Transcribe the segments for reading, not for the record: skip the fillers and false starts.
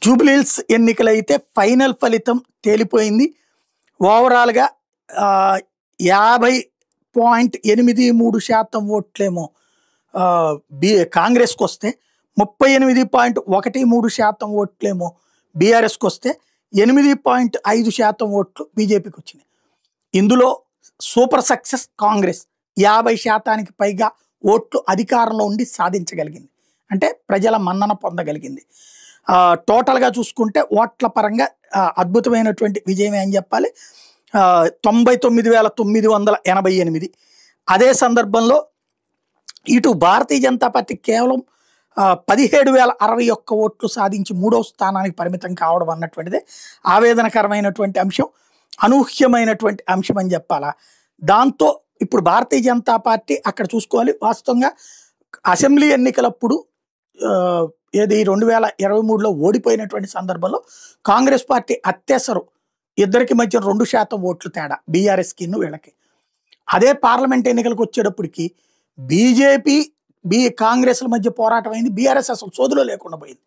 Jubilee Hills ఎన్నికలైతే final ఫలితం తేలిపోయింది. ఓవరాల్‌గా 50.83% ఓట్లేమో ఆహ్, కాంగ్రెస్‌కొస్తే 38.13% ఓట్లేమో బీఆర్ఎస్‌కొస్తే 8.5% ఓట్లు బీజేపీకొచ్చినాయి. ఇందులో సూపర్ సక్సెస్ కాంగ్రెస్ 50% పైగా ఓట్లు అధికారంలో ఉండి సాధించగలిగింది. అంటే ప్రజల మన్నన పొందగలిగింది. టోటల్‌గా చూసుకుంటే ఓట్ల పరంగా అద్భుతమైనటువంటి విజయమే అని చెప్పాలి. 99,988. అదే సందర్భంలో ఇటు భారతీయ జనతా పార్టీ కేవలం 17,061 ఓట్లు సాధించి మూడో స్థానానికి పరిమితం కావడం అన్నటువంటిదే ఆవేదనకరమైనటువంటి అంశం, అనూహ్యమైనటువంటి అంశం అని చెప్పాలా. దాంతో ఇప్పుడు భారతీయ జనతా పార్టీ అక్కడ చూసుకోవాలి. వాస్తవంగా అసెంబ్లీ ఎన్నికలప్పుడు ఏది 2023లో ఓడిపోయినటువంటి సందర్భంలో కాంగ్రెస్ పార్టీ అత్యసరు ఇద్దరికి మధ్య 2% ఓట్లు తేడా బీఆర్ఎస్కిను వీళ్ళకి. అదే పార్లమెంట్ ఎన్నికలకు వచ్చేటప్పటికి బీజేపీ కాంగ్రెస్ల మధ్య పోరాటం అయింది. బీఆర్ఎస్ అసలు సోదులో లేకుండా పోయింది.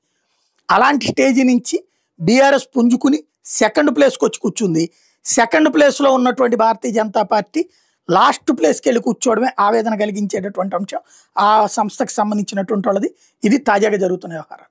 అలాంటి స్టేజీ నుంచి బీఆర్ఎస్ పుంజుకుని సెకండ్ ప్లేస్కి వచ్చి కూర్చుంది. సెకండ్ ప్లేస్లో ఉన్నటువంటి భారతీయ జనతా పార్టీ లాస్ట్ ప్లేస్కి వెళ్ళి కూర్చోవడమే ఆవేదన కలిగించేటటువంటి అంశం ఆ సంస్థకి సంబంధించినటువంటి వాళ్ళది. ఇది తాజాగా జరుగుతున్న వ్యవహారం.